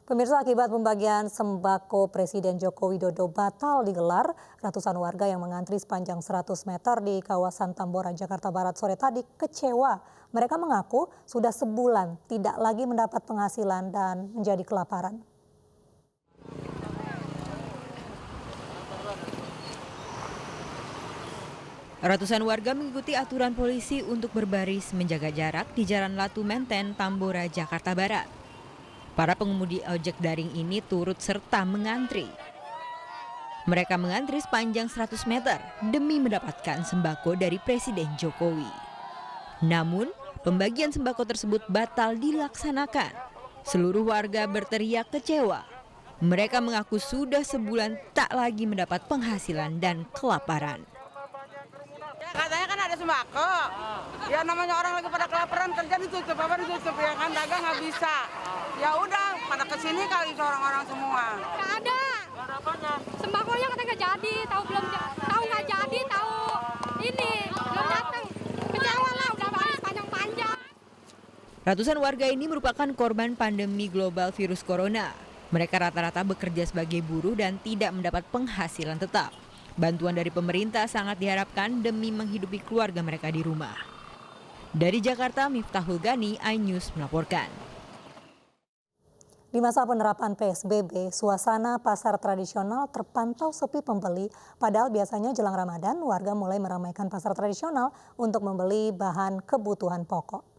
Pemirsa, akibat pembagian sembako Presiden Joko Widodo batal digelar, ratusan warga yang mengantri sepanjang 100 meter di kawasan Tambora, Jakarta Barat sore tadi kecewa. Mereka mengaku sudah sebulan tidak lagi mendapat penghasilan dan menjadi kelaparan. Ratusan warga mengikuti aturan polisi untuk berbaris menjaga jarak di Jalan Latu Menteng, Tambora, Jakarta Barat. Para pengemudi ojek daring ini turut serta mengantri. Mereka mengantri sepanjang 100 meter demi mendapatkan sembako dari Presiden Jokowi. Namun, pembagian sembako tersebut batal dilaksanakan. Seluruh warga berteriak kecewa. Mereka mengaku sudah sebulan tak lagi mendapat penghasilan dan kelaparan. Katanya kan ada sembako, ya namanya orang lagi pada kelaparan, kerja ditutup, apa ditutup, ya kan dagang nggak bisa. Ya udah, pada kesini kali orang-orang semua. Nggak ada. Sembakonya kata nggak jadi, tahu nggak jadi, tahu ini belum datang. Kecewa lah, udah baris panjang-panjang. Ratusan warga ini merupakan korban pandemi global virus corona. Mereka rata-rata bekerja sebagai buruh dan tidak mendapat penghasilan tetap. Bantuan dari pemerintah sangat diharapkan demi menghidupi keluarga mereka di rumah. Dari Jakarta, Miftahul Gani, iNews melaporkan. Di masa penerapan PSBB, suasana pasar tradisional terpantau sepi pembeli. Padahal biasanya jelang Ramadan, warga mulai meramaikan pasar tradisional untuk membeli bahan kebutuhan pokok.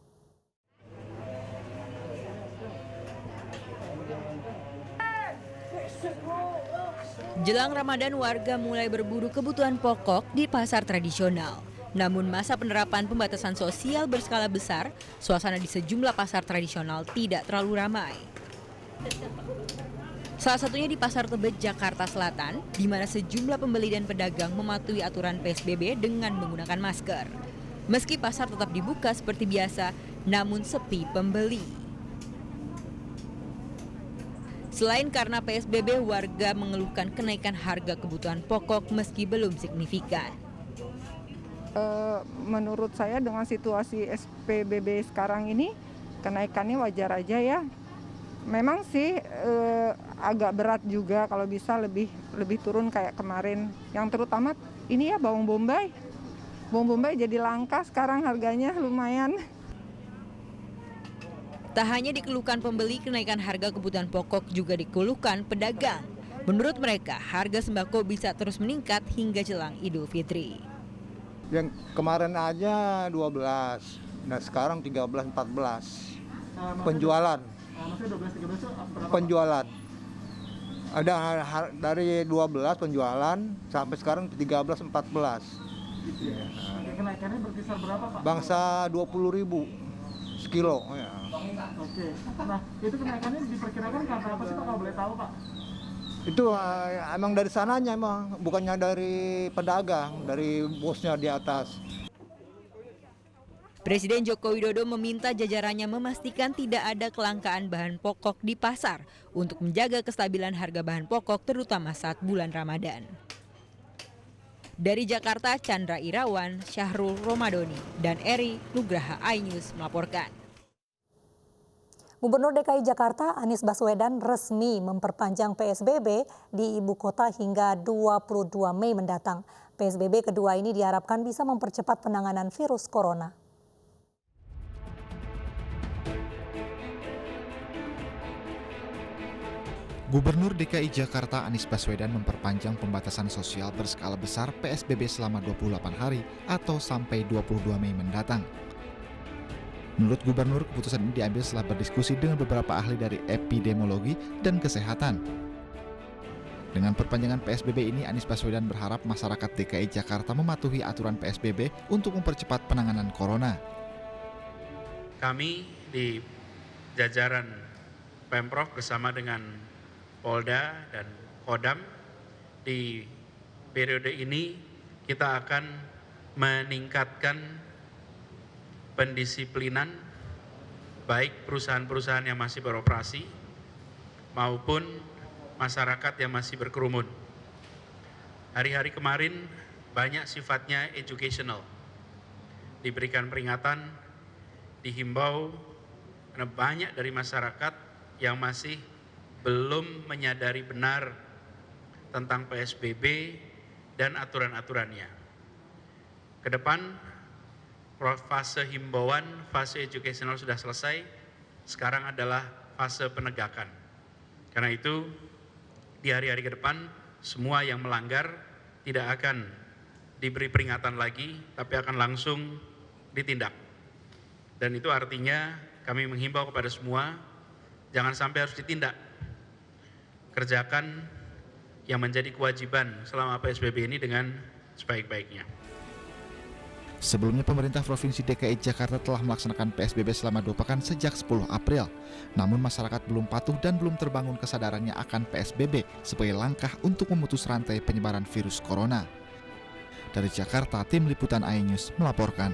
Jelang Ramadan, warga mulai berburu kebutuhan pokok di pasar tradisional. Namun masa penerapan pembatasan sosial berskala besar, suasana di sejumlah pasar tradisional tidak terlalu ramai. Salah satunya di Pasar Tebet, Jakarta Selatan, di mana sejumlah pembeli dan pedagang mematuhi aturan PSBB dengan menggunakan masker. Meski pasar tetap dibuka seperti biasa, namun sepi pembeli. Selain karena PSBB, warga mengeluhkan kenaikan harga kebutuhan pokok meski belum signifikan. Menurut saya dengan situasi SPBB sekarang ini, kenaikannya wajar aja ya. Memang sih agak berat juga, kalau bisa lebih turun kayak kemarin. Yang terutama ini ya bawang bombay. Bawang bombay jadi langka sekarang, harganya lumayan. Tak hanya dikeluhkan pembeli, kenaikan harga kebutuhan pokok juga dikeluhkan pedagang. Menurut mereka, harga sembako bisa terus meningkat hingga jelang Idul Fitri. Yang kemarin aja 12, nah sekarang 13-14 penjualan. Penjualan. Ada dari 12 penjualan sampai sekarang 13-14. Kenaikannya berkisar berapa, Pak? Bangsa 20.000 sekilo. Ya. Oke. Nah, itu kenaikannya diperkirakan karena apa sih, Pak, kalau boleh tahu, Pak? Itu emang dari sananya, emang bukannya dari pedagang, dari bosnya di atas. Presiden Joko Widodo meminta jajarannya memastikan tidak ada kelangkaan bahan pokok di pasar untuk menjaga kestabilan harga bahan pokok terutama saat bulan Ramadan. Dari Jakarta, Chandra Irawan, Syahrul Romadoni, dan Eri Nugraha, iNews melaporkan. Gubernur DKI Jakarta Anies Baswedan resmi memperpanjang PSBB di ibu kota hingga 22 Mei mendatang. PSBB kedua ini diharapkan bisa mempercepat penanganan virus corona. Gubernur DKI Jakarta Anies Baswedan memperpanjang pembatasan sosial berskala besar PSBB selama 28 hari atau sampai 22 Mei mendatang. Menurut Gubernur, keputusan ini diambil setelah berdiskusi dengan beberapa ahli dari epidemiologi dan kesehatan. Dengan perpanjangan PSBB ini, Anies Baswedan berharap masyarakat DKI Jakarta mematuhi aturan PSBB untuk mempercepat penanganan corona. Kami di jajaran Pemprov bersama dengan Polda dan Kodam di periode ini kita akan meningkatkan pendisiplinan baik perusahaan-perusahaan yang masih beroperasi maupun masyarakat yang masih berkerumun. Hari-hari kemarin banyak sifatnya educational. Diberikan peringatan, dihimbau karena banyak dari masyarakat yang masih belum menyadari benar tentang PSBB dan aturan-aturannya. Ke depan, fase himbauan, fase educational sudah selesai, sekarang adalah fase penegakan. Karena itu, di hari-hari ke depan, semua yang melanggar tidak akan diberi peringatan lagi, tapi akan langsung ditindak. Dan itu artinya kami menghimbau kepada semua, jangan sampai harus ditindak. Kerjakan yang menjadi kewajiban selama PSBB ini dengan sebaik-baiknya. Sebelumnya pemerintah Provinsi DKI Jakarta telah melaksanakan PSBB selama 2 pekan sejak 10 April. Namun masyarakat belum patuh dan belum terbangun kesadarannya akan PSBB sebagai langkah untuk memutus rantai penyebaran virus corona. Dari Jakarta, tim liputan iNews melaporkan.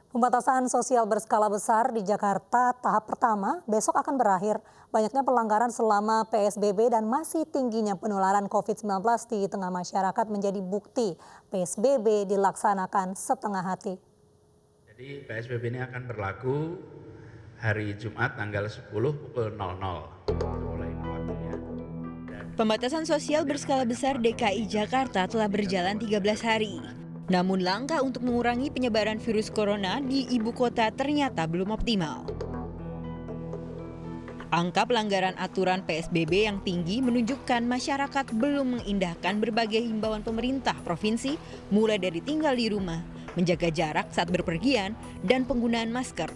Pembatasan sosial berskala besar di Jakarta tahap pertama besok akan berakhir. Banyaknya pelanggaran selama PSBB dan masih tingginya penularan COVID-19 di tengah masyarakat menjadi bukti PSBB dilaksanakan setengah hati. Jadi PSBB ini akan berlaku hari Jumat tanggal 10 pukul 00. Pembatasan sosial berskala besar DKI Jakarta telah berjalan 13 hari. Namun langkah untuk mengurangi penyebaran virus corona di ibu kota ternyata belum optimal. Angka pelanggaran aturan PSBB yang tinggi menunjukkan masyarakat belum mengindahkan berbagai himbauan pemerintah provinsi, mulai dari tinggal di rumah, menjaga jarak saat berpergian, dan penggunaan masker.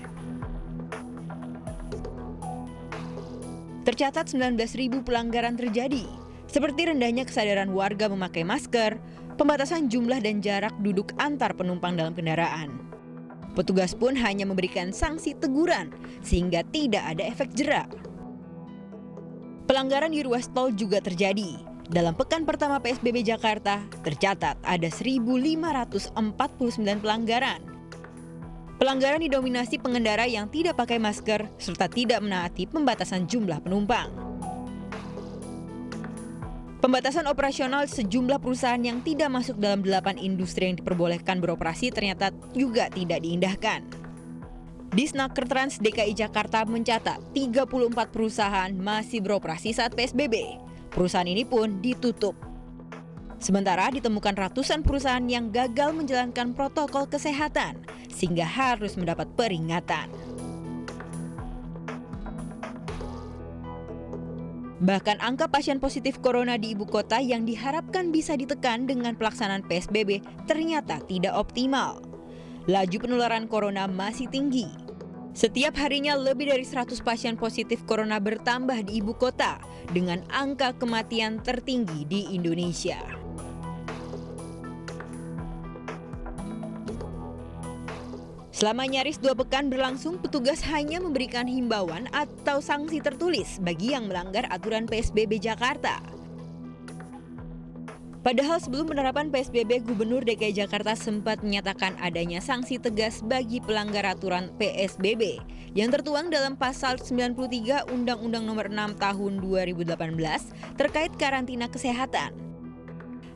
Tercatat 19.000 pelanggaran terjadi, seperti rendahnya kesadaran warga memakai masker, pembatasan jumlah dan jarak duduk antar penumpang dalam kendaraan. Petugas pun hanya memberikan sanksi teguran sehingga tidak ada efek jera. Pelanggaran di ruas tol juga terjadi. Dalam pekan pertama PSBB Jakarta, tercatat ada 1.549 pelanggaran. Pelanggaran didominasi pengendara yang tidak pakai masker serta tidak menaati pembatasan jumlah penumpang. Pembatasan operasional sejumlah perusahaan yang tidak masuk dalam 8 industri yang diperbolehkan beroperasi ternyata juga tidak diindahkan. Disnaker Trans DKI Jakarta mencatat 34 perusahaan masih beroperasi saat PSBB. Perusahaan ini pun ditutup. Sementara ditemukan ratusan perusahaan yang gagal menjalankan protokol kesehatan sehingga harus mendapat peringatan. Bahkan angka pasien positif corona di ibu kota yang diharapkan bisa ditekan dengan pelaksanaan PSBB ternyata tidak optimal. Laju penularan corona masih tinggi. Setiap harinya lebih dari 100 pasien positif corona bertambah di ibu kota dengan angka kematian tertinggi di Indonesia. Selama nyaris 2 pekan berlangsung, petugas hanya memberikan himbauan atau sanksi tertulis bagi yang melanggar aturan PSBB Jakarta. Padahal sebelum penerapan PSBB, Gubernur DKI Jakarta sempat menyatakan adanya sanksi tegas bagi pelanggar aturan PSBB yang tertuang dalam pasal 93 Undang-Undang Nomor 6 Tahun 2018 terkait karantina kesehatan.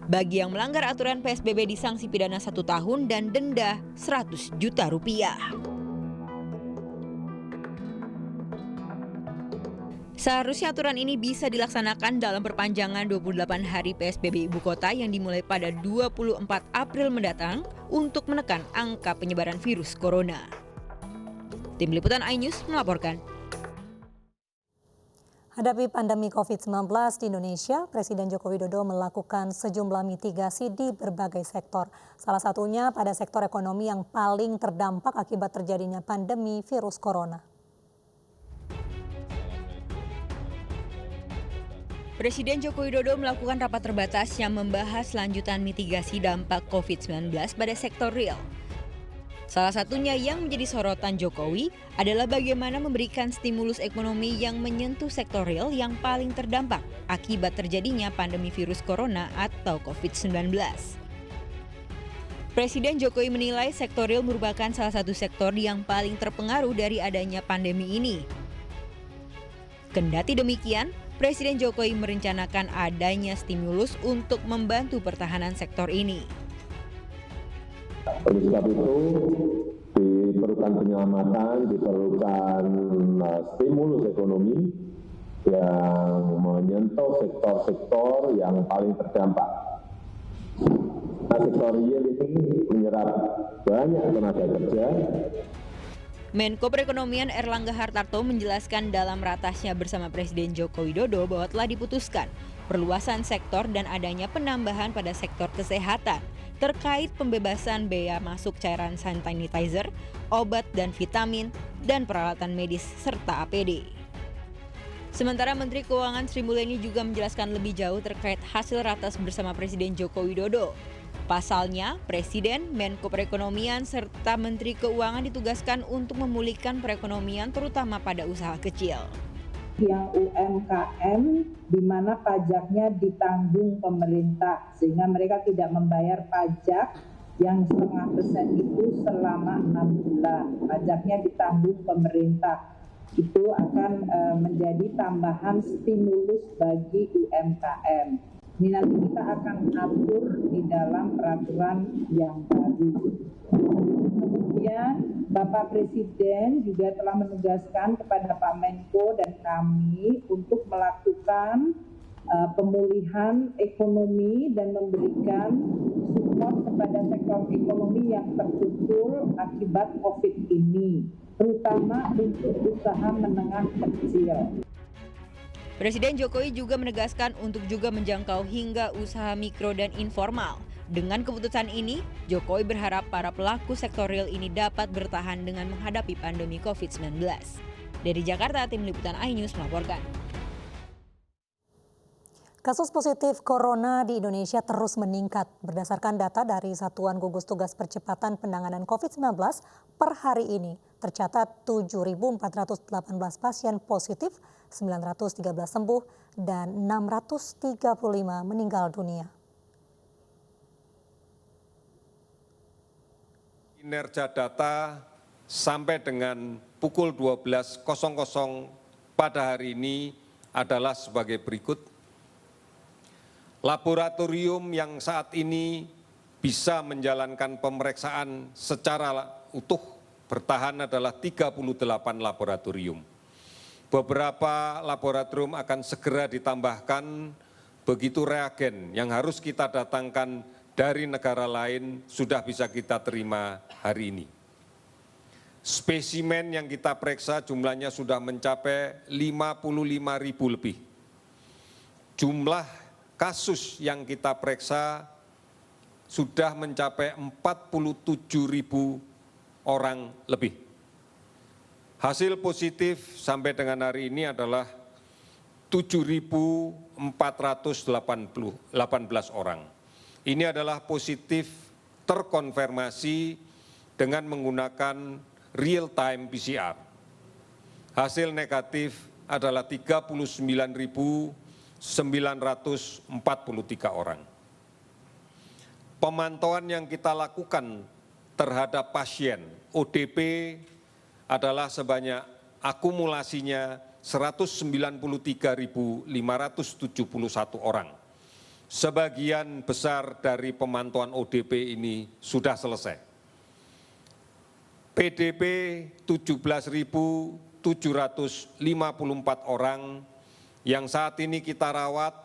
Bagi yang melanggar aturan PSBB disanksi pidana 1 tahun dan denda 100 juta rupiah. Seharusnya aturan ini bisa dilaksanakan dalam perpanjangan 28 hari PSBB Ibu Kota yang dimulai pada 24 April mendatang untuk menekan angka penyebaran virus corona. Tim Liputan iNews melaporkan. Hadapi pandemi COVID-19 di Indonesia, Presiden Joko Widodo melakukan sejumlah mitigasi di berbagai sektor. Salah satunya pada sektor ekonomi yang paling terdampak akibat terjadinya pandemi virus corona. Presiden Joko Widodo melakukan rapat terbatas yang membahas lanjutan mitigasi dampak COVID-19 pada sektor real. Salah satunya yang menjadi sorotan Jokowi adalah bagaimana memberikan stimulus ekonomi yang menyentuh sektor real yang paling terdampak akibat terjadinya pandemi virus corona atau COVID-19. Presiden Jokowi menilai sektor real merupakan salah satu sektor yang paling terpengaruh dari adanya pandemi ini. Kendati demikian, Presiden Jokowi merencanakan adanya stimulus untuk membantu pertahanan sektor ini. Oleh sebab itu, di diperlukan penyelamatan, diperlukan stimulus ekonomi yang menyentuh sektor-sektor yang paling terdampak. Nah, sektor real ini menyerap banyak tenaga kerja. Menko Perekonomian Erlangga Hartarto menjelaskan dalam ratasnya bersama Presiden Joko Widodo bahwa telah diputuskan perluasan sektor dan adanya penambahan pada sektor kesehatan terkait pembebasan bea masuk cairan sanitizer, obat dan vitamin, dan peralatan medis serta APD. Sementara Menteri Keuangan Sri Mulyani juga menjelaskan lebih jauh terkait hasil ratas bersama Presiden Joko Widodo. Pasalnya, Presiden, Menko Perekonomian, serta Menteri Keuangan ditugaskan untuk memulihkan perekonomian terutama pada usaha kecil. Yang UMKM di mana pajaknya ditanggung pemerintah sehingga mereka tidak membayar pajak yang 0,5% itu selama 6 bulan. Pajaknya ditanggung pemerintah. Itu akan menjadi tambahan stimulus bagi UMKM. Ini nanti kita akan atur di dalam peraturan yang baru. Kemudian Bapak Presiden juga telah menugaskan kepada Pak Menko dan kami untuk melakukan pemulihan ekonomi dan memberikan support kepada sektor ekonomi yang terpukul akibat COVID ini, terutama untuk usaha menengah kecil. Presiden Jokowi juga menegaskan untuk juga menjangkau hingga usaha mikro dan informal. Dengan keputusan ini, Jokowi berharap para pelaku sektor real ini dapat bertahan dengan menghadapi pandemi COVID-19. Dari Jakarta, Tim Liputan iNews melaporkan. Kasus positif corona di Indonesia terus meningkat. Berdasarkan data dari Satuan Gugus Tugas Percepatan Penanganan COVID-19, per hari ini tercatat 7.418 pasien positif, 913 sembuh, dan 635 meninggal dunia. Kinerja data sampai dengan pukul 12.00 pada hari ini adalah sebagai berikut. Laboratorium yang saat ini bisa menjalankan pemeriksaan secara utuh bertahan adalah 38 laboratorium. Beberapa laboratorium akan segera ditambahkan, begitu reagen yang harus kita datangkan dari negara lain sudah bisa kita terima hari ini. Spesimen yang kita periksa jumlahnya sudah mencapai 55.000 lebih. Jumlah kasus yang kita periksa sudah mencapai 47.000 orang lebih. Hasil positif sampai dengan hari ini adalah 7.418 orang. Ini adalah positif terkonfirmasi dengan menggunakan real-time PCR. Hasil negatif adalah 39.943 orang. Pemantauan yang kita lakukan terhadap pasien ODP adalah sebanyak akumulasinya 193.571 orang. Sebagian besar dari pemantauan ODP ini sudah selesai. PDP 17.754 orang yang saat ini kita rawat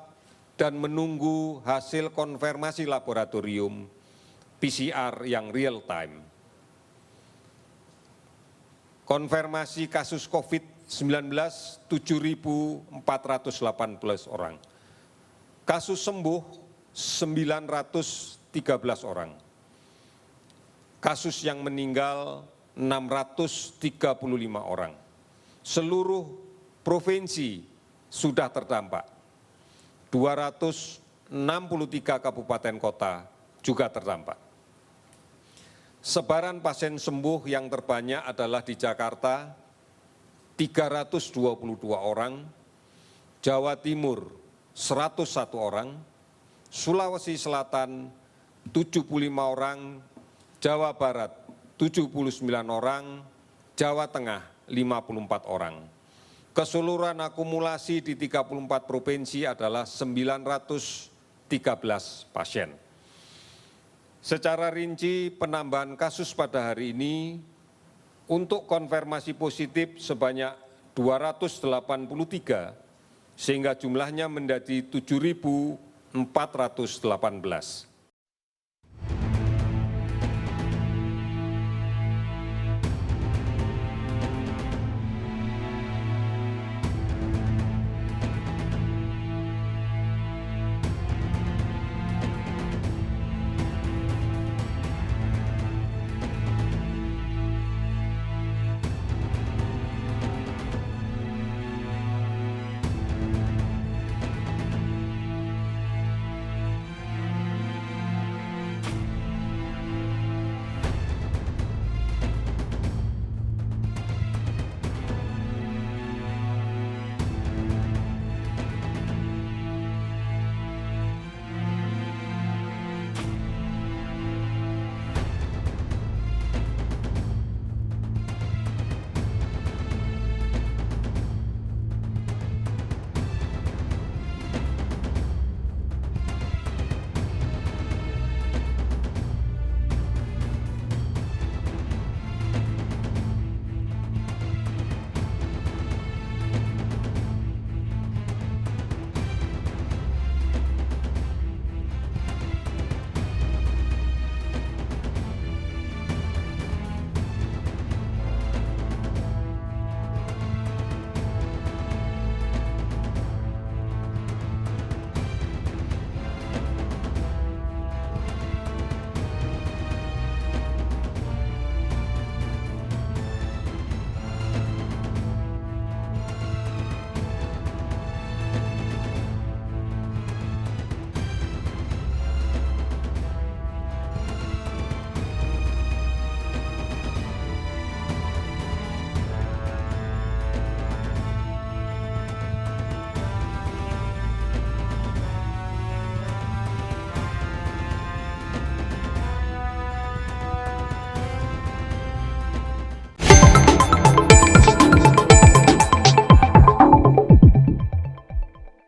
dan menunggu hasil konfirmasi laboratorium PCR yang real time. Konfirmasi kasus COVID-19 7.418 orang. Kasus sembuh 913 orang. Kasus yang meninggal 635 orang. Seluruh provinsi sudah terdampak. 263 kabupaten kota juga terdampak. Sebaran pasien sembuh yang terbanyak adalah di Jakarta, 322 orang, Jawa Timur 101 orang, Sulawesi Selatan 75 orang, Jawa Barat 79 orang, Jawa Tengah 54 orang. Keseluruhan akumulasi di 34 provinsi adalah 913 pasien. Secara rinci penambahan kasus pada hari ini untuk konfirmasi positif sebanyak 283, sehingga jumlahnya menjadi 7.418.